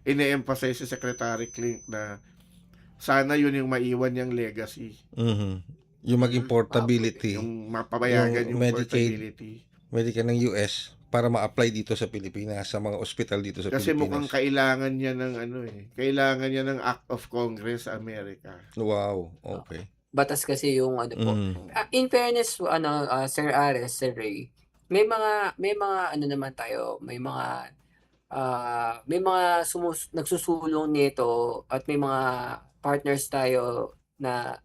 ine-emphasize si Secretary Klink na sana yun yung maiwan niyang legacy. Yung maging portability, Yung mapapayagan yung Medicaid, portability. Medicare ng US para ma-apply dito sa Pilipinas, sa mga ospital dito sa Kasi Pilipinas. mukhang kailangan niya ng kailangan niya ng Act of Congress sa Amerika. Wow, okay. Batas kasi yung po. In fairness, Sir Ares, Sir Ray, may mga naman tayo, may mga nagsusulong nito at may mga partners tayo na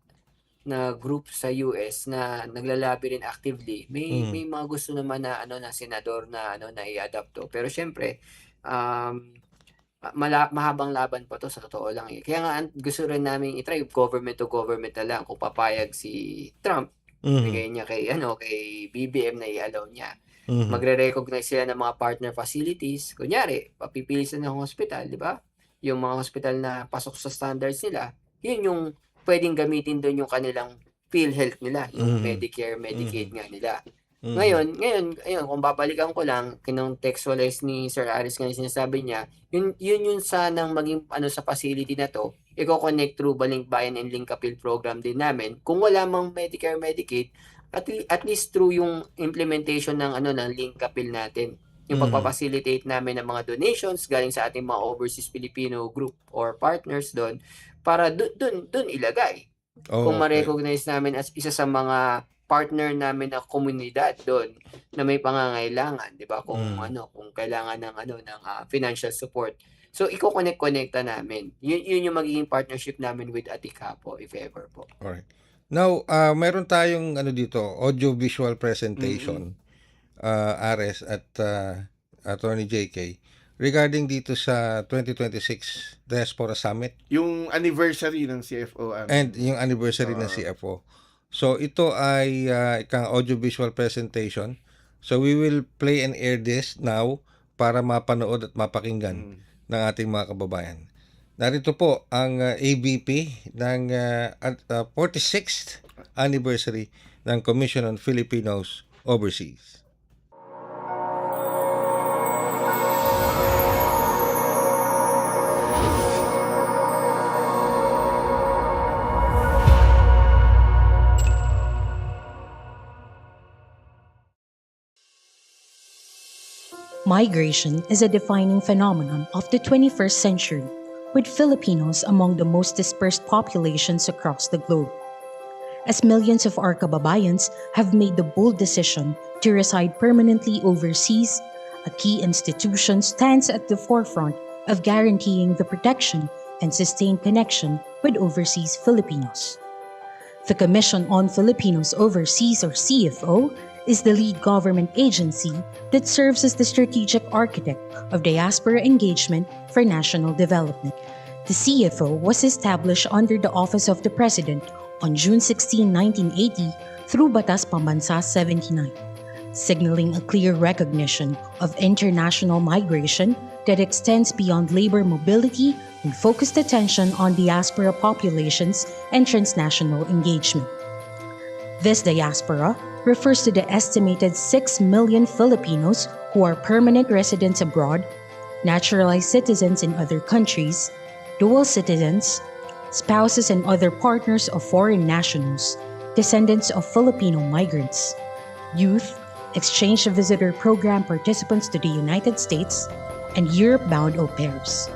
group sa US na naglalabi rin actively. May mga gusto naman na na senador na i-adapt to. Pero syempre, mahabang laban pa to sa totoo lang eh. Kaya nga gusto rin namin i-try government to government na lang kung papayag si Trump. Bigay niya kay BBM na i-allow niya. Magre-recognize sila ng mga partner facilities. Kunyari, papipilisan ng hospital, di ba? Yung mga hospital na pasok sa standards nila, yun yung pwedeng gamitin doon yung kanilang PhilHealth nila, yung Medicare, Medicaid nga nila. Ngayon, kung babalikan ko lang, kinong-textualize ni Sir Aris nga sinasabi niya, yun yung sanang maging sa facility na to, i-connect through Balingbayan and Link Appeal program din namin. Kung wala mang Medicare, Medicaid, at least through yung implementation ng ng Link Appeal natin. Yung pagpapacilitate namin ng mga donations galing sa ating mga overseas Filipino group or partners doon para doon ilagay. Kung ma-recognize namin as isa sa mga partner namin na komunidad doon na may pangangailangan, 'di ba? Kung kung kailangan ng financial support. So iko-connect-connecta namin. Yun yung magiging partnership namin with Atika po if ever po. Alright. Now, meron tayong dito, audio-visual presentation, Ares at Attorney JK, regarding dito sa 2026 Diaspora Summit Yung anniversary ng CFO. and yung anniversary ng CFO. So, ito ay ikang audio-visual presentation. So, we will play and air this now para mapanood at mapakinggan ng ating mga kababayan. Narito po ang ABP ng 46th anniversary ng Commission on Filipinos Overseas. Migration is a defining phenomenon of the 21st century, with Filipinos among the most dispersed populations across the globe. As millions of our kababayans have made the bold decision to reside permanently overseas, a key institution stands at the forefront of guaranteeing the protection and sustained connection with overseas Filipinos. The Commission on Filipinos Overseas, or CFO, is the lead government agency that serves as the strategic architect of diaspora engagement for national development. The CFO was established under the Office of the President on June 16, 1980 through Batas Pambansa 79, signaling a clear recognition of international migration that extends beyond labor mobility and focused attention on diaspora populations and transnational engagement. This diaspora refers to the estimated 6 million Filipinos who are permanent residents abroad, naturalized citizens in other countries, dual citizens, spouses and other partners of foreign nationals, descendants of Filipino migrants, youth, exchange visitor program participants to the United States, and Europe-bound au pairs.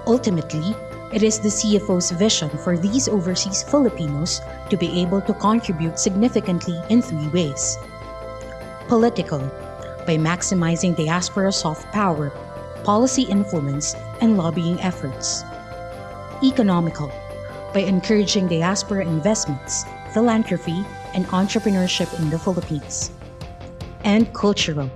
Ultimately, it is the CFO's vision for these overseas Filipinos to be able to contribute significantly in 3 ways. Political, by maximizing diaspora soft power, policy influence, and lobbying efforts. Economical, by encouraging diaspora investments, philanthropy, and entrepreneurship in the Philippines. And cultural,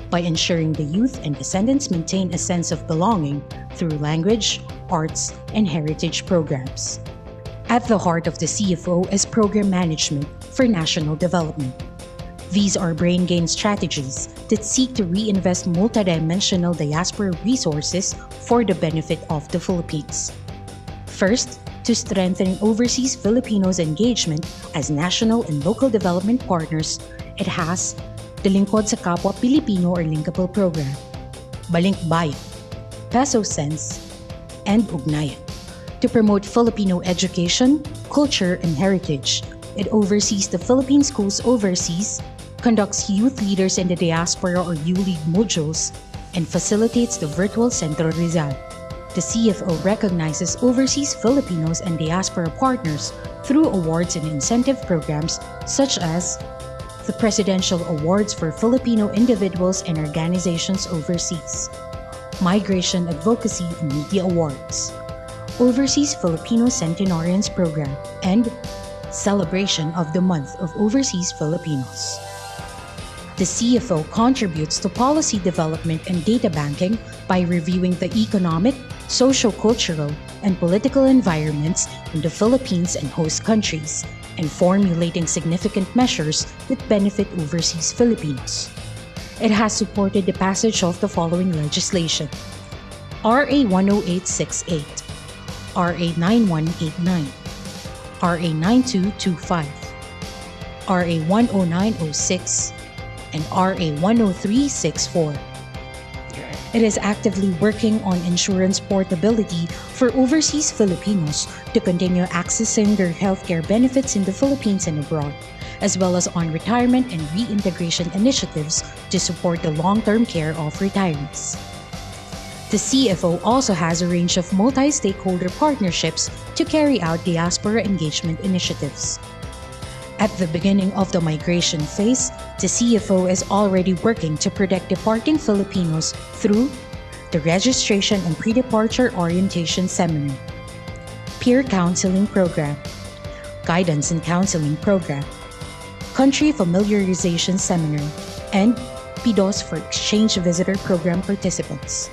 by ensuring the youth and descendants maintain a sense of belonging through language, arts, and heritage programs. At the heart of the CFO is program management for national development. These are brain gain strategies that seek to reinvest multidimensional diaspora resources for the benefit of the Philippines. First, to strengthen overseas Filipinos' engagement as national and local development partners, it has the Lingkod sa Kapwa Pilipino or Linkable Program, Balink Bayan, Peso Sense, and Ugnayan. To promote Filipino education, culture, and heritage, it oversees the Philippine schools overseas, conducts youth leaders in the diaspora or U-League modules, and facilitates the virtual Centro Rizal. The CFO recognizes overseas Filipinos and diaspora partners through awards and incentive programs such as the Presidential Awards for Filipino Individuals and Organizations Overseas, Migration Advocacy and Media Awards, Overseas Filipino Centenarians Program, and Celebration of the Month of Overseas Filipinos. The CFO contributes to policy development and data banking by reviewing the economic, socio-cultural, and political environments in the Philippines and host countries, and formulating significant measures that benefit overseas Filipinos. It has supported the passage of the following legislation: RA 10868, RA 9189, RA 9225, RA 10906, and RA 10364. It is actively working on insurance portability for overseas Filipinos to continue accessing their healthcare benefits in the Philippines and abroad, as well as on retirement and reintegration initiatives to support the long-term care of retirees. The CFO also has a range of multi-stakeholder partnerships to carry out diaspora engagement initiatives. At the beginning of the migration phase, the CFO is already working to protect departing Filipinos through the Registration and Pre-Departure Orientation Seminar, Peer Counseling Program, Guidance and Counseling Program, Country Familiarization Seminar, and PIDOS for Exchange Visitor Program participants.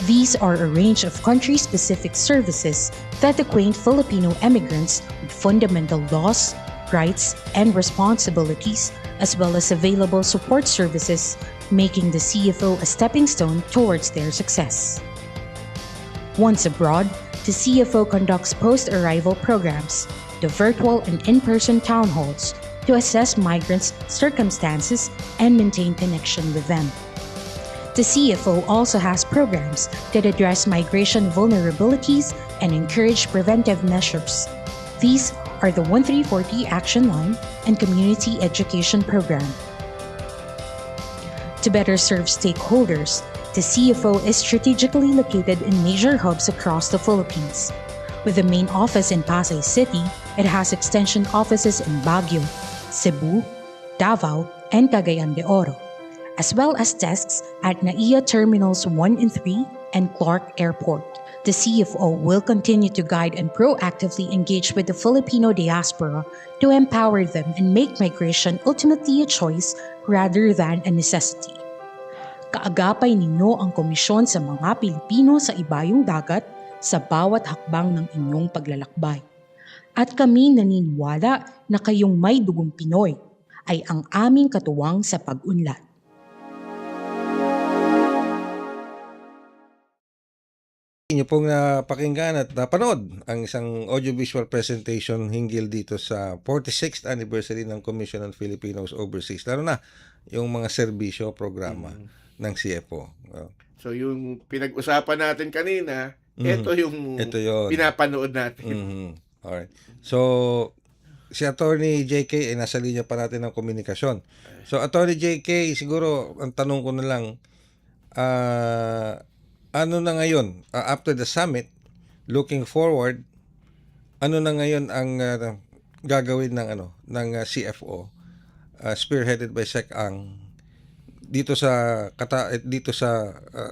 These are a range of country-specific services that acquaint Filipino immigrants with fundamental laws, rights, and responsibilities, as well as available support services, making the CFO a stepping stone towards their success. Once abroad, the CFO conducts post-arrival programs, the virtual and in-person town halls, to assess migrants' circumstances and maintain connection with them. The CFO also has programs that address migration vulnerabilities and encourage preventive measures. These are the 1340 Action Line and Community Education Program. To better serve stakeholders, The CFO is strategically located in major hubs across the Philippines. With the main office in Pasay City, it has extension offices in Baguio, Cebu, Davao, and Cagayan de Oro, as well as desks at NAIA Terminals 1 and 3 and Clark Airport. The CFO will continue to guide and proactively engage with the Filipino diaspora to empower them and make migration ultimately a choice rather than a necessity. Kaagapay ninyo ang komisyon sa mga Pilipino sa ibayong dagat sa bawat hakbang ng inyong paglalakbay. At kami naniniwala na kayong may dugong Pinoy ay ang aming katuwang sa pag-unlad. Inyo pong napakinggan at napanood ang isang audiovisual presentation hinggil dito sa 46th anniversary ng Commission on Filipinos Overseas. Lalo na yung mga serbisyo, programa ng CFO. So yung pinag-usapan natin kanina, ito yung yun. pinapanood natin. Alright. So, si Attorney JK ay nasa linya pa natin ng komunikasyon. So, Attorney JK, siguro ang tanong ko na lang, ano na ngayon, after the summit, looking forward, ano na ngayon ang gagawin ng CFO, spearheaded by Sec Ang, dito sa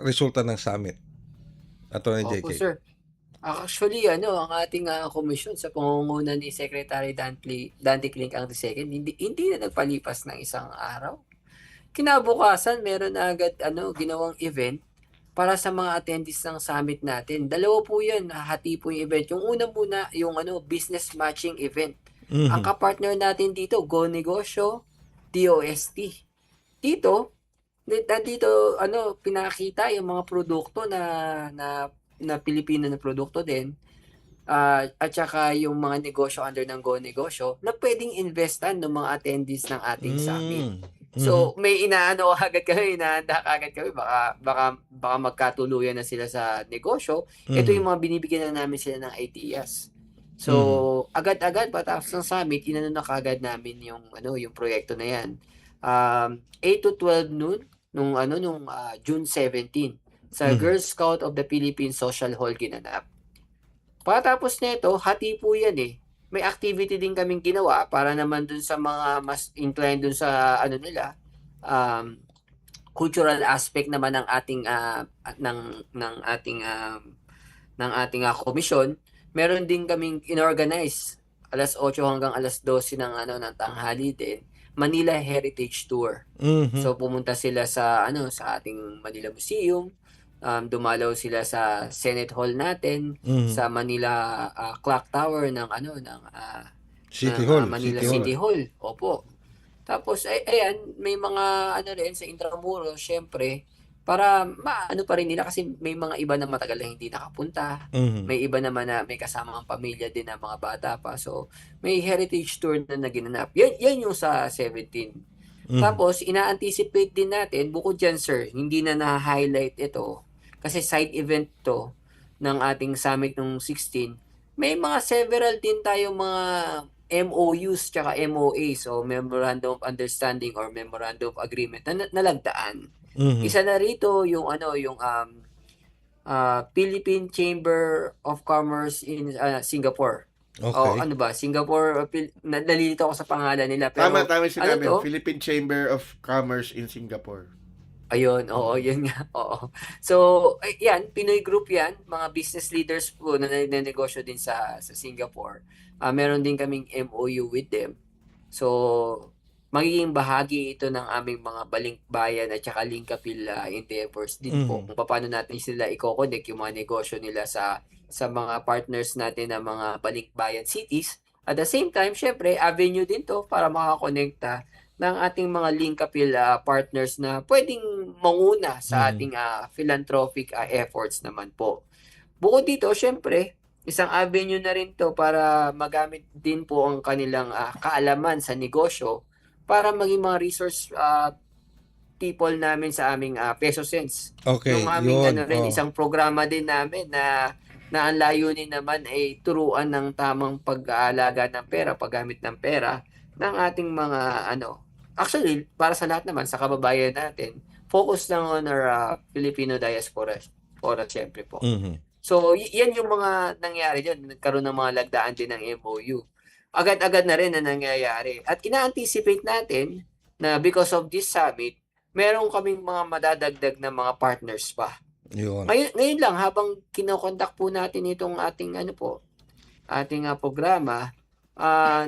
resulta ng summit? Attorney JK. Opo, sir. Actually, ang ating komisyon sa pangunguna ni Secretary Dante Clink ang II, hindi na nagpalipas ng isang araw. Kinabukasan, meron na agad ginawang event para sa mga attendees ng summit natin. Dalawa po yan, hati po yung event. Yung una muna, yung business matching event. Ang kapartner natin dito, Go Negosyo, DOST. Dito, pinakita yung mga produkto na Pilipino na produkto din, at saka yung mga negosyo under ng Go Negosyo na pwedeng investan ng mga attendees ng ating summit. So, may inaano agad kami, inahanda agad kami, baka magkatuluyan na sila sa negosyo. Ito yung mga binibigyan na namin sila ng ideas. So, agad-agad patapos ng summit, inano na kagad namin yung proyekto na yan. 8 to 12 noon nung June 17 sa Girl Scout of the Philippines Social Hall ginanap. Patapos nito, hati po yan eh. May activity din kaming ginawa para naman dun sa mga mas inclined dun sa cultural aspect naman ng ating komisyon. Meron din kaming inorganize alas 8 hanggang alas 12 ng tanghali din, Manila Heritage Tour. So pumunta sila sa ating Manila Museum, dumalaw sila sa Senate Hall natin, sa Manila Clock Tower ng City Hall. Manila City Hall. Opo. Tapos ayan, may mga rin sa Intramuros, syempre, para maano pa rin nila kasi may mga iba na matagal na hindi nakapunta. May iba naman na may kasamang pamilya din na mga bata pa. So, may heritage tour na naginanap. Yan yung sa 17. Tapos, ina-anticipate din natin, bukod dyan, sir, hindi na na-highlight ito kasi side event to ng ating summit nung 16. May mga several din tayo mga MOUs tsaka MOAs o Memorandum of Understanding or Memorandum of Agreement na nalagdaan. Isa na rito yung Philippine Chamber of Commerce in Singapore. Okay. Singapore, nalilito ako sa pangalan nila. Pero, tama sinabi, Philippine Chamber of Commerce in Singapore. Ayun, oo, yun nga, oo. So, yan, Pinoy group yan, mga business leaders po na negosyo din sa Singapore. Meron din kaming MOU with them. So, magiging bahagi ito ng aming mga balinkbayan at saka linkapil endeavors din po. Kung paano natin sila i-connect yung mga negosyo nila sa mga partners natin na mga balinkbayan cities. At the same time, syempre, avenue din to para makakonekta ng ating mga linkapil partners na pwedeng manguna sa ating philanthropic efforts naman po. Bukod dito, syempre, isang avenue na rin to para magamit din po ang kanilang kaalaman sa negosyo para maging mga resource people namin sa aming Peso Sense. Okay, yung aming yun. isang programa din namin na ang layunin naman ay turuan ng tamang pag-aalaga ng pera, paggamit ng pera ng ating mga actually, para sa lahat naman, sa kababayan natin, focus lang on our Filipino diaspora syempre po. Mhm. So, yan yung mga nangyari dyan. Nagkaroon ng mga lagdaan din ng MOU. Agad-agad na rin na nangyayari. At ina-anticipate natin na because of this summit, meron kaming mga madadagdag na mga partners pa. Yun. Ngayon lang, habang kinokontak po natin itong ating ating programa,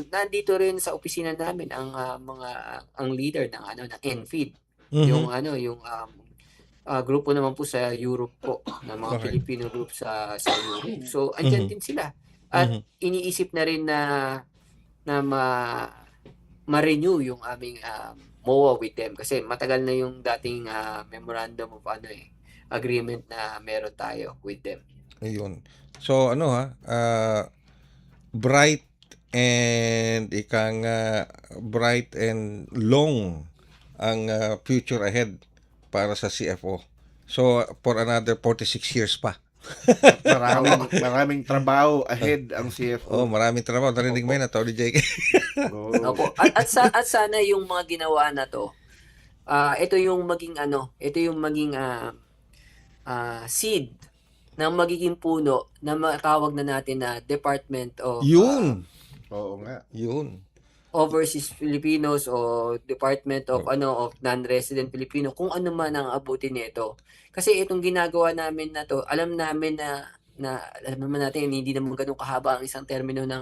nandito rin sa opisina namin ang ang leader ng ng NFID, Mhm. yung grupo naman po sa Europe po, ng mga Okay. Filipino group sa Europe. So, andyan Mhm. din sila. At Mhm. iniisip na rin na ma-renew yung aming MOA with them kasi matagal na yung dating memorandum of agreement na meron tayo with them. Ayun. So bright and bright and long ang future ahead para sa CFO. So for another 46 years pa. Maraming trabaho ahead ang CFO. Maraming trabaho. Narinig mo yun, Atty. JK. Oo. Opo. At sana yung mga ginawa na to, ito yung maging seed ng magiging puno na matawag na natin na Department of Yun. Oo nga. Yun. Overseas Filipinos o Department of of Non-Resident Filipino, kung ano man ang abutin nito. Kasi itong ginagawa namin na to, alam namin alam naman natin hindi naman ganun kahaba ang isang termino ng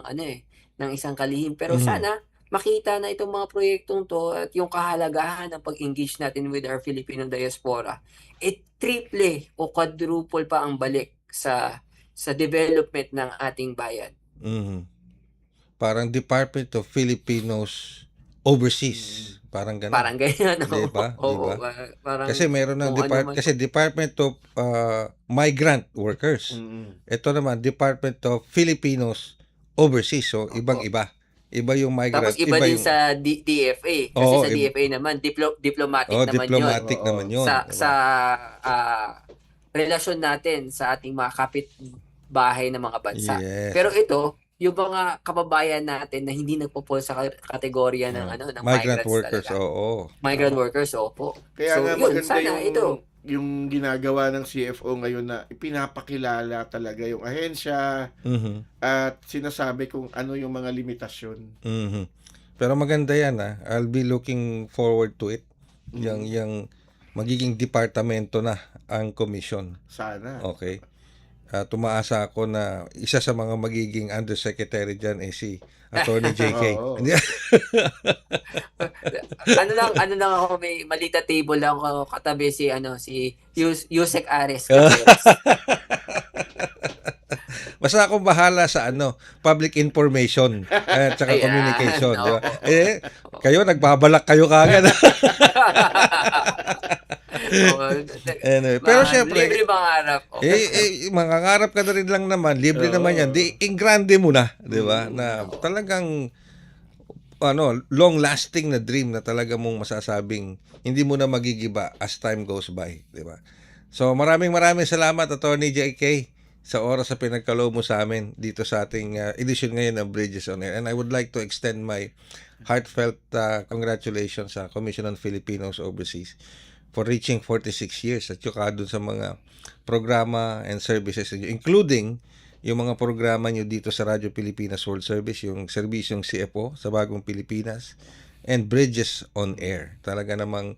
ng isang kalihim. Pero Mhm. sana makita na itong mga proyektong to at yung kahalagahan ng pag-engage natin with our Filipino diaspora, triple o quadruple pa ang balik sa development ng ating bayan. Mhm. Parang Department of Filipinos Overseas. Parang ganun. Parang ganyan. Di ba? Oo, parang Kasi meron ng kung ano man. Department of Migrant Workers. Mm-mm. Ito naman Department of Filipinos Overseas. So ibang-iba. Iba yung migrant, Tapos iba din yung sa DFA. Kasi Oo, sa DFA naman, diplomatic naman diplomatic yun. naman yun. yun. Diba? Sa relasyon natin sa ating mga kapitbahay ng mga bansa. Yes. Pero ito, yung mga kababayan natin na hindi nagpo-fall sa kategorya ng ng migrant migrants workers, talaga. oo. Migrant workers, opo. Kaya So, nga yun, maganda sana yung ginagawa ng CFO ngayon na ipinapakilala talaga yung ahensya Mhm. at sinasabi kung ano yung mga limitasyon. Mhm. Pero maganda yan I'll be looking forward to it. Mm. Yung magiging departamento na ang commission. Sana. Okay. Tumaasa ako na isa sa mga magiging undersecretary dyan si Atty. JK. Oo. Hindi- ano lang ako, may malita table lang ako katabi si Yusek Ares. Basta akong bahala sa public information at saka Ayan, communication. Di ba? oo. Kayo, nagbabalak kayo kagad. Anyway, pero syempre, libre mangarap. mangangarap ka na rin lang naman, libre naman yan. Di, ingrande mo na, di ba? Na talagang, long-lasting na dream na talaga mong masasabing hindi mo na magigiba as time goes by, di ba? So, maraming salamat, Atty. JK, sa oras sa pinagkaloob mo sa amin dito sa ating edition ngayon ng Bridges on Air. And I would like to extend my heartfelt congratulations sa Commission on Filipinos Overseas for reaching 46 years at saka dun sa mga programa and services niyo, including yung mga programa niyo dito sa Radyo Pilipinas World Service, yung serbisyong CFO sa Bagong Pilipinas, and Bridges on Air. Talaga namang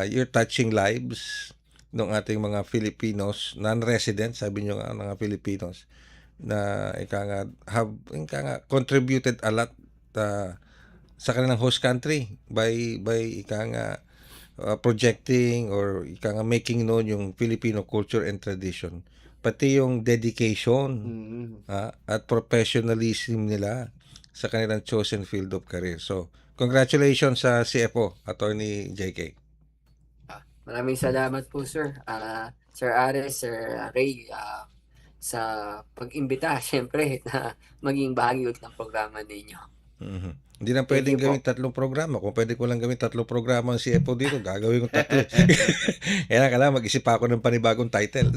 you're touching lives ng ating mga Filipinos, non-resident, sabi nyo nga, mga Filipinos, na have contributed a lot sa kanilang host country by projecting or making known yung Filipino culture and tradition. Pati yung dedication at professionalism nila sa kanilang chosen field of career. So, congratulations sa CFO, Atty. JK. Maraming salamat po, sir. Sir Ares, Sir Ray, sa pag-imbita, syempre, na maging bahagi ulit ng programa ninyo. Mhm. Hindi na pwedeng you po. gawin 3 programa. Kung pwede ko lang gawin 3 programa ang CFO dito, gagawin ko 3. Kaya kailangan mag-isip ako ng panibagong title.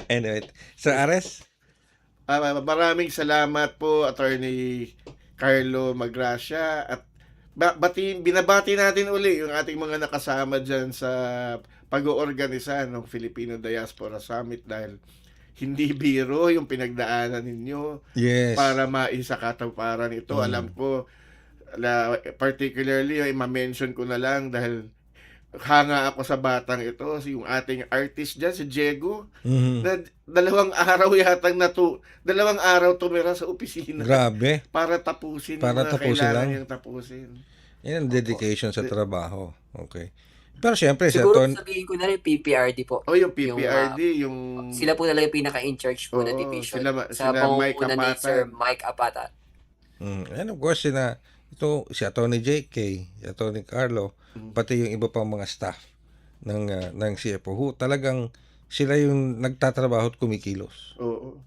Anyway, Sir Ares? Maraming salamat po, Attorney Carlo Magracia, at binabati natin uli yung ating mga nakasama dyan sa pag-oorganisa ng Filipino Diaspora Summit dahil hindi biro yung pinagdaanan ninyo Yes. para maisakatuparan ito. Alam ko, particularly, ma-mention ko na lang dahil hanga ako sa batang ito, yung ating artist dyan, si Diego, na 2 araw yatang 2 araw tumira sa opisina Grabe. para tapusin Para yung mga tapusin kailangan lang. niyang tapusin. Yan ang dedication sa trabaho. Okay. Pero syempre, sa Siguro Ton, sabihin ko na rin PPRD po. O yung PPRD, yung... Sila po talaga yung pinaka-in-charge po na Oo, division. sila Sa Mike pangunguna ni Apata. Sir Mike Apata. and of course, si Atty. JK, si Atty. Carlo, pati yung iba pang mga staff ng CFO, talagang sila yung nagtatrabaho at kumikilos. Oo.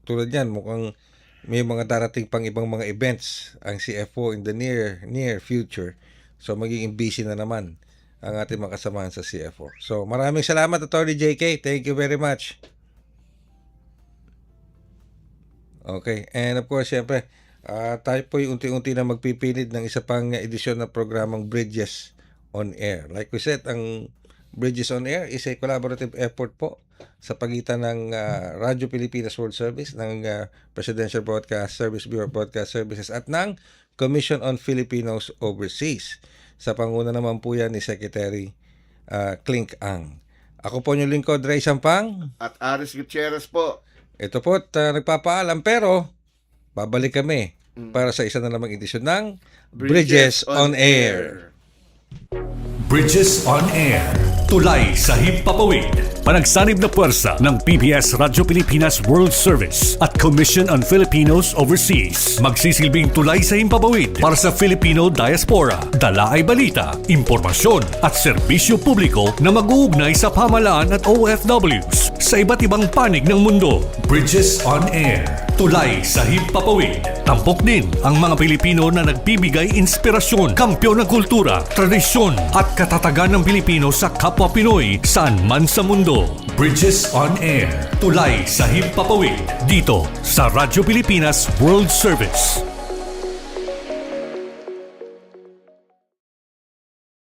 Tulad yan, mukhang may mga darating pang ibang mga events ang CFO in the near future. So magiging busy na naman ang ating mga kasamahan sa CFO. So maraming salamat, Atty. JK. Thank you very much. Okay. And of course, syempre, tayo po unti-unti na magpipilid ng isa pang edisyon ng programang Bridges on Air. Like we said, ang Bridges on Air is a collaborative effort po sa pagitan ng Radyo Pilipinas World Service, ng Presidential Broadcast Service, Bureau of Broadcast Services, at ng Commission on Filipinos Overseas. Sa panguna naman po yan ni Secretary Clink Ang. Ako po yung lingkod, Ray Sampang. At Aris Gutierrez po. Ito po, nagpapaalam, pero babalik kami para sa isa na namang edisyon ng Bridges on Air. Bridges on Air. Tulay sa himpapawid. Panagsanib na puwersa ng PBS Radyo Pilipinas World Service at Commission on Filipinos Overseas. Magsisilbing tulay sa himpapawid para sa Filipino diaspora. Dala ay balita, impormasyon at serbisyo publiko na mag-uugnay sa pamahalaan at OFWs sa iba't ibang panig ng mundo. Bridges on Air. Tulay sa himpapawid. Tampok din ang mga Pilipino na nagbibigay inspirasyon, kampyon ng kultura, tradisyon at katatagan ng Pilipino sa kapwa Pinoy saan man sa mundo. Bridges on Air. Tulay sa himpapawid. Dito sa Radyo Pilipinas World Service.